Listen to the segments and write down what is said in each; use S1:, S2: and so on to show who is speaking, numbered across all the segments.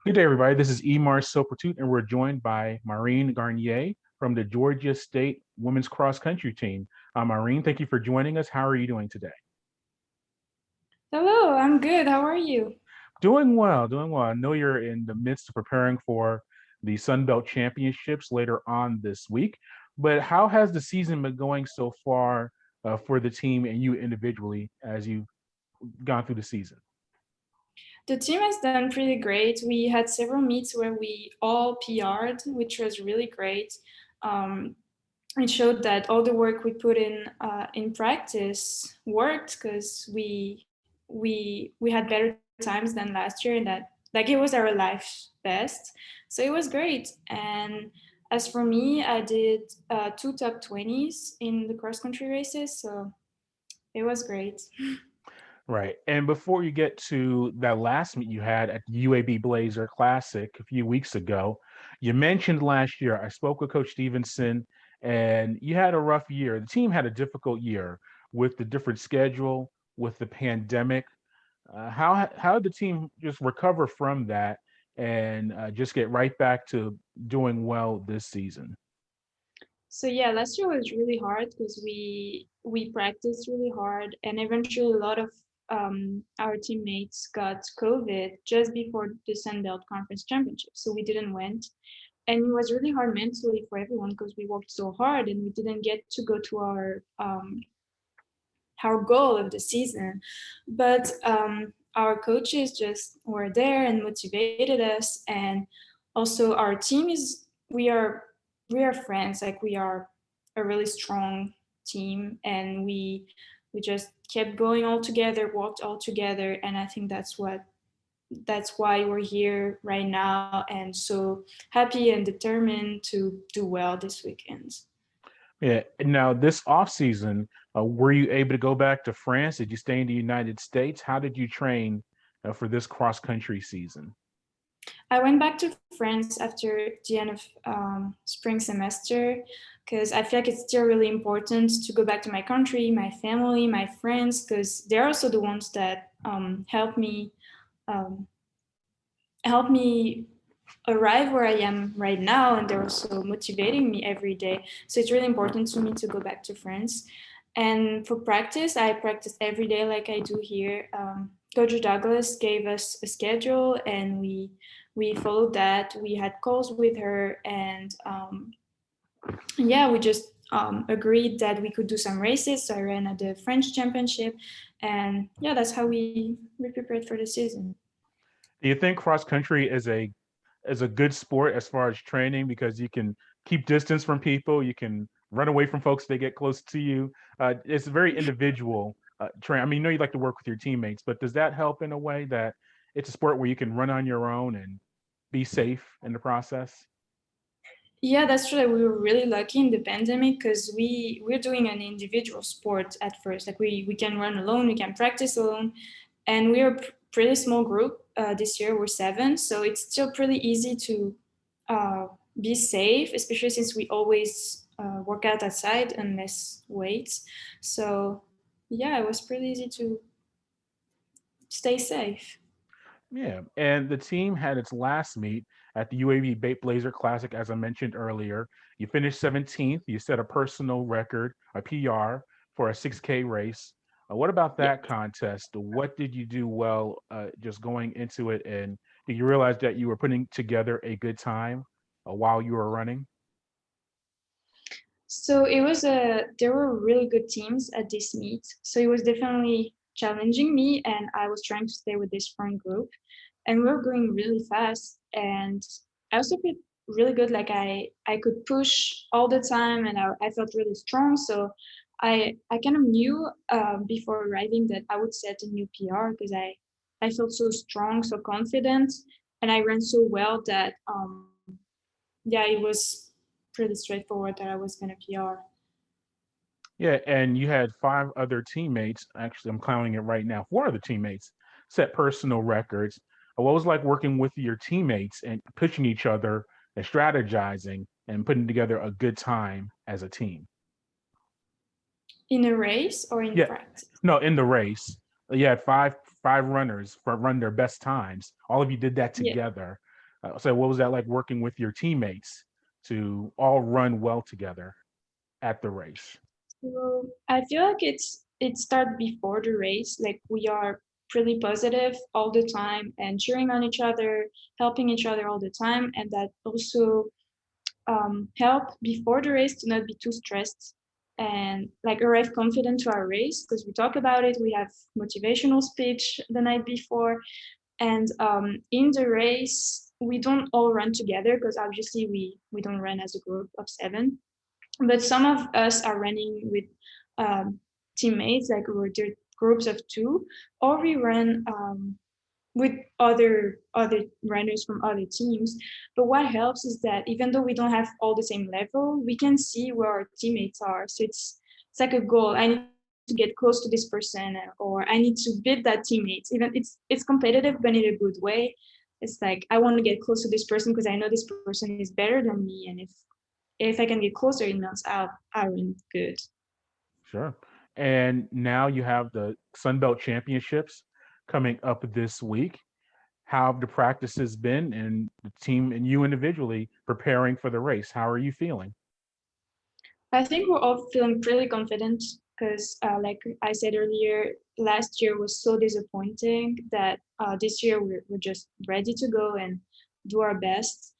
S1: Good day, everybody. This is Emar Sopertut, and we're joined by Marine Garnier from the Georgia State Women's Cross Country Team. Marine, thank you for joining us. How are you doing today?
S2: Hello, I'm good. How are you?
S1: Doing well, doing well. I know you're in the midst of preparing for the Sun Belt Championships later on this week, but how has the season been going so far for the team and you individually as you've gone through the season?
S2: The team has done pretty great. We had several meets where we all PR'd, which was really great. Um, it showed that all the work we put in practice worked because we had better times than last year, and that like it was our life best. So it was great. And as for me, I did two top 20s in the cross country races, so it was great.
S1: Right. And before you get to that last meet you had at the UAB Blazer Classic a few weeks ago, you mentioned last year, I spoke with Coach Stevenson, and you had a rough year. The team had a difficult year with the different schedule, with the pandemic. How did the team just recover from that and just get right back to doing well this season?
S2: So yeah, last year was really hard because we practiced really hard, and eventually a lot of our teammates got COVID just before the Sun Belt Conference Championship, so we didn't went, and it was really hard mentally for everyone because we worked so hard and we didn't get to go to our goal of the season, but our coaches just were there and motivated us, and also our team is we are friends, like we are a really strong team, and we just kept going all together, walked all together, and I think that's why we're here right now and so happy and determined to do well this weekend.
S1: Yeah. Now, this off season, were you able to go back to France? Did you stay in the United States? How did you train for this cross country season?
S2: I went back to France after the end of spring semester because I feel like it's still really important to go back to my country, my family, my friends, because they're also the ones that um, help me arrive where I am right now, and they're also motivating me every day. So it's really important to me to go back to France. And for practice, I practice every day like I do here. Coach Douglas gave us a schedule, and we followed that. We had calls with her, and yeah, we just agreed that we could do some races. So I ran at the French Championship, and yeah, that's how we prepared for the season.
S1: Do you think cross country is a good sport as far as training because you can keep distance from people, you can run away from folks if they get close to you. It's very individual train. I mean, you know you like to work with your teammates, but does that help in a way that it's a sport where you can run on your own and be safe in the process?
S2: Yeah, that's true. Like, we were really lucky in the pandemic because we're doing an individual sport at first. Like we can run alone, we can practice alone, and we're a pretty small group. This year we're seven, so it's still pretty easy to uh, be safe, especially since we always work out outside and miss weights. So yeah, it was pretty easy to stay safe.
S1: Yeah, and the team had its last meet at the UAB Blazer Classic, as I mentioned earlier. You finished 17th. You set a personal record, a PR, for a 6K race. What about
S2: Yeah.
S1: that contest? What did you do well just going into it? And did you realize that you were putting together a good time while you were running?
S2: So it was a there were really good teams at this meet. So it was definitely challenging me, and I was trying to stay with this friend group, and we were going really fast, and I also felt really good. Like I could push all the time, and I felt really strong. So I kind of knew before arriving that I would set a new PR because I felt so strong, so confident, and I ran so well that yeah, it was pretty straightforward that I was gonna PR.
S1: Yeah, and you had five other teammates. Actually, I'm counting it right now. Four other teammates set personal records. What was it like working with your teammates and pushing each other and strategizing and putting together a good time as a team?
S2: In a race or in
S1: Yeah,
S2: practice?
S1: no, in the race, you had five runners for run their best times. All of you did that
S2: Yeah.
S1: together. So what was that like working with your teammates to all run well together at the race?
S2: So I feel like it started before the race. Like we are pretty positive all the time and cheering on each other, helping each other all the time, and that also help before the race to not be too stressed and like arrive confident to our race because we talk about it. We have motivational speech the night before, and in the race we don't all run together because obviously we don't run as a group of seven, but some of us are running with um, teammates, like we're groups of two, or we run with other runners from other teams. But what helps is that even though we don't have all the same level, we can see where our teammates are. So it's like a goal. I need to get close to this person, or I need to beat that teammate. Even it's competitive, but in a good way. It's like I want to get close to this person because I know this person is better than me, and if I can get closer, it means I'll run good.
S1: Sure. And now you have the Sun Belt Championships coming up this week. How have the practices been and the team and you individually preparing for the race? How are you feeling?
S2: I think we're all feeling pretty confident because, like I said earlier, last year was so disappointing that this year we're just ready to go and do our best.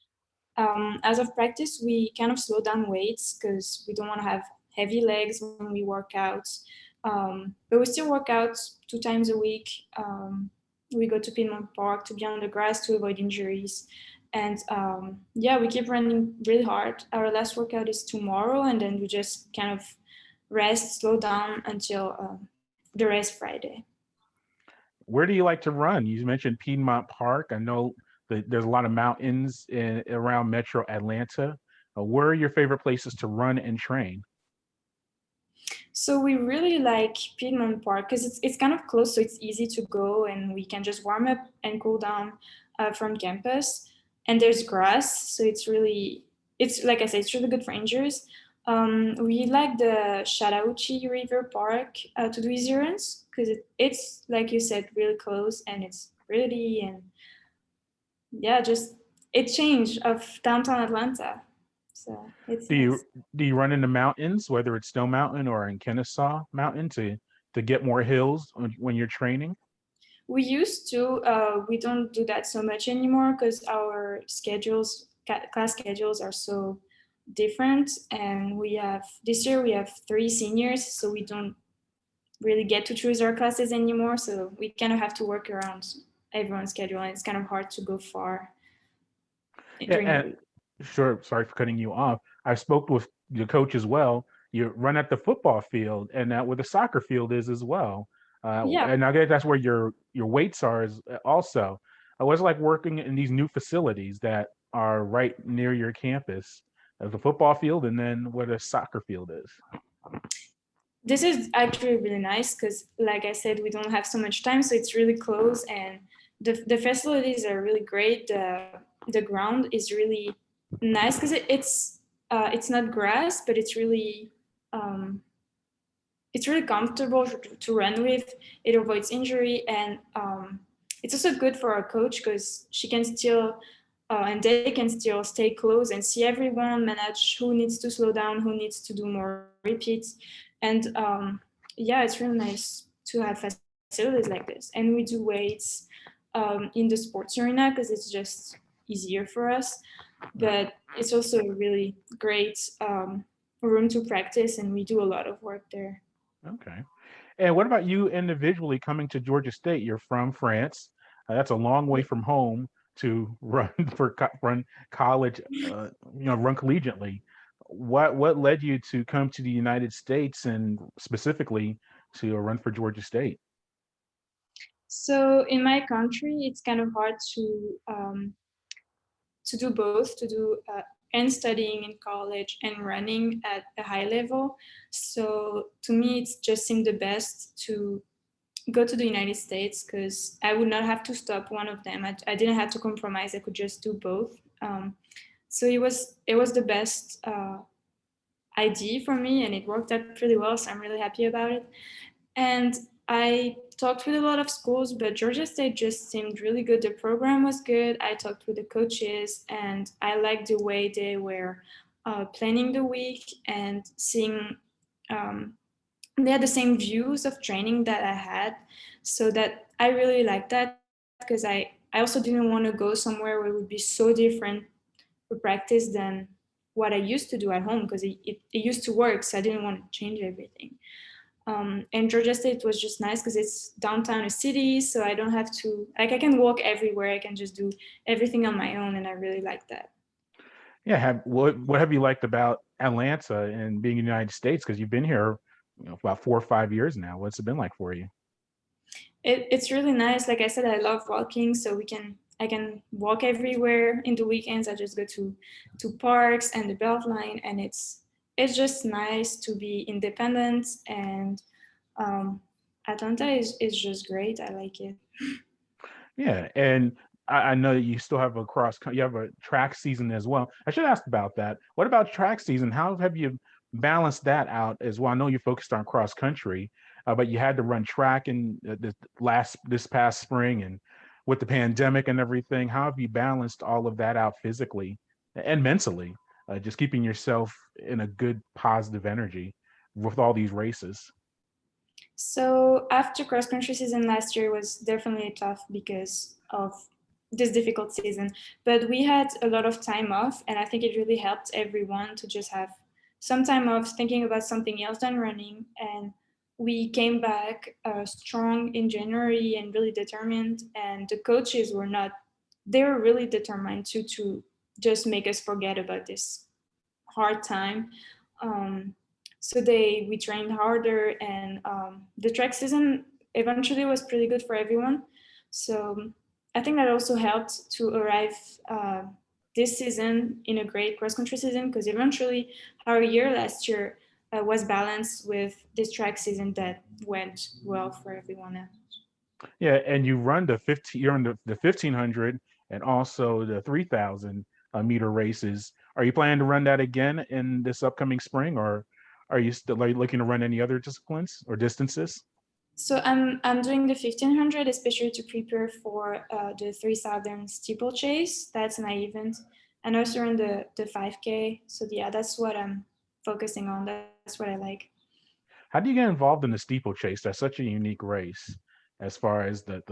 S2: As of practice, we kind of slow down weights because we don't want to have heavy legs when we work out. But we still work out 2 times a week. We go to Piedmont Park to be on the grass to avoid injuries. And yeah, we keep running really hard. Our last workout is tomorrow, and then we just kind of rest, slow down until the race Friday.
S1: Where do you like to run? You mentioned Piedmont Park. I know that there's a lot of mountains around Metro Atlanta. Where are your favorite places to run and train?
S2: So we really like Piedmont Park because it's kind of close, so it's easy to go, and we can just warm up and cool down from campus. And there's grass, so it's like I said, it's really good for injuries. We like the Chattahoochee River Park to do easy runs because it's like you said, really close and it's pretty, and yeah, just it changed of downtown Atlanta, so it's
S1: Do you
S2: nice.
S1: do you run in the mountains, whether it's Snow Mountain or in Kennesaw Mountain, to get more hills when you're training?
S2: We used to. We don't do that so much anymore because our class schedules are so different. And we have this year we have 3 seniors, so we don't really get to choose our classes anymore. So we kind of have to work around everyone's schedule, and it's kind of hard to go far
S1: Yeah,
S2: during the
S1: and
S2: week.
S1: sure, sorry for cutting you off. I spoke with your coach as well. You run at the football field, and that where the soccer field is as well.
S2: Yeah.
S1: And I guess that's where your weights are is also. I was like working in these new facilities that are right near your campus, the football field, and then where the soccer field is.
S2: This is actually really nice because, like I said, we don't have so much time, so it's really close, and the facilities are really great. The ground is really nice because it's not grass, but um, it's really comfortable to run with. It avoids injury, and it's also good for our coach because she can still and they can still stay close and see everyone, manage who needs to slow down, who needs to do more repeats, and yeah, it's really nice to have facilities like this. And we do weights in the sports arena because it's just easier for us,
S1: Right.
S2: but it's also a really great room to practice, and we do a lot of work there.
S1: Okay. And what about you individually coming to Georgia State? You're from France. That's a long way from home to run run college. Run collegiately. What led you to come to the United States and specifically to run for Georgia State?
S2: So in my country, it's kind of hard to do both, to do and studying in college and running at a high level. So to me, it's just seemed the best to go to the United States because I would not have to stop one of them. I didn't have to compromise. I could just do both. So it was the best idea for me, and it worked out pretty well. So I'm really happy about it. And I talked with a lot of schools, but Georgia State just seemed really good. The program was good. I talked with the coaches, and I liked the way they were planning the week and seeing. Um, they had the same views of training that I had, so that I really liked that because I also didn't want to go somewhere where it would be so different for practice than what I used to do at home because it used to work, so I didn't want to change everything. And Georgia State was just nice because it's downtown a city, so I don't have to like I can walk everywhere. I can just do everything on my own, and I really like that.
S1: Yeah, what have you liked about Atlanta and being in the United States? Because you've been here, for about 4 or 5 years now. What's it been like for you?
S2: It's really nice. Like I said, I love walking, so I can walk everywhere. In the weekends, I just go to parks and the Beltline, and it's just nice to be independent. And um, Atlanta is just great. I like it.
S1: Yeah, and I know that you still have you have a track season as well. I should ask about that. What about track season? How have you balanced that out as well? I know you're focused on cross country, but you had to run track in this past spring, and with the pandemic and everything, how have you balanced all of that out physically and mentally? Just keeping yourself in a good positive energy with all these races.
S2: So after cross country season last year was definitely tough because of this difficult season. But we had a lot of time off, and I think it really helped everyone to just have some time off, thinking about something else than running. And we came back strong in January and really determined. And the coaches were not; they were really determined to just make us forget about this hard time. Um, so we trained harder, and the track season eventually was pretty good for everyone. So I think that also helped to arrive this season in a great cross country season because eventually our year last year was balanced with this track season that went well for everyone else.
S1: Yeah, and you're on the 1500 and also the 3000 meter races. Are you planning to run that again in this upcoming spring, or are you still like looking to run any other disciplines or distances?
S2: So I'm doing the 1500, especially to prepare for the 3000 steeplechase. That's my event, and also run the 5K. So yeah, that's what I'm focusing on. That's what I like.
S1: How do you get involved in the steeplechase? That's such a unique race, as far as the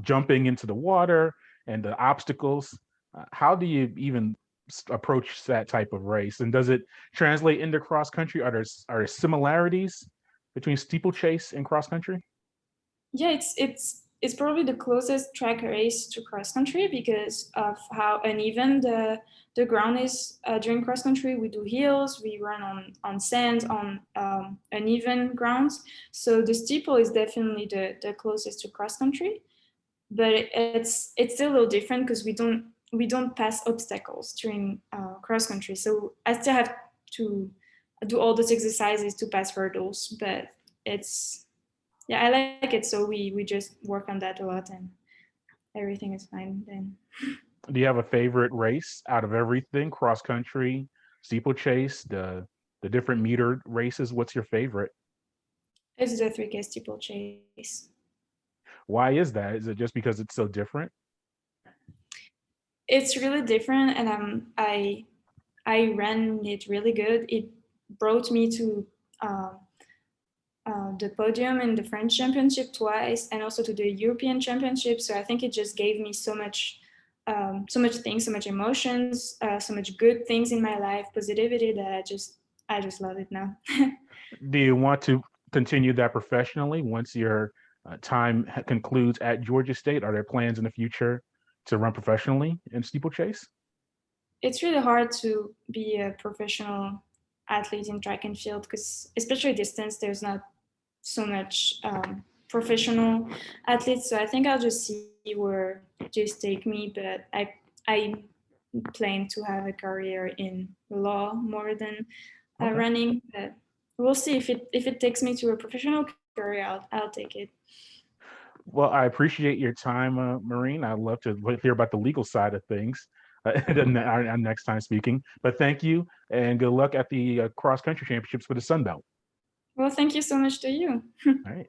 S1: jumping into the water and the obstacles. How do you even approach that type of race? And does it translate into cross country? Are there similarities between steeplechase and cross country?
S2: Yeah, it's probably the closest track race to cross country because of how uneven the ground is during cross country. We do hills, we run on sand, on uneven grounds. So the steeple is definitely the closest to cross country, but it's still a little different because we don't pass obstacles during cross country. So I still have to do all those exercises to pass hurdles, but it's yeah, I like it. So we just work on that a lot, and everything is fine then.
S1: Do you have a favorite race out of everything? Cross country, steeplechase, the different metered races. What's your favorite?
S2: It's the 3K steeplechase.
S1: Why is that? Is it just because it's so different?
S2: It's really different, and I ran it really good. It brought me to uh, the podium in the French Championship twice, and also to the European Championship. So I think it just gave me so much things, so much emotions, so much good things in my life, positivity that I just love it now.
S1: Do you want to continue that professionally once your time concludes at Georgia State? Are there plans in the future to run professionally in steeplechase?
S2: It's really hard to be a professional athlete in track and field because, especially distance, there's not so much professional athletes. So I think I'll just see where just take me. But I plan to have a career in law more than
S1: Okay.
S2: running. But we'll see if it takes me to a professional career. I'll take it.
S1: Well, I appreciate your time, Marine. I'd love to hear about the legal side of things our next time speaking. But thank you, and good luck at the cross country championships for the Sun Belt.
S2: Well, thank you so much to you.
S1: All right.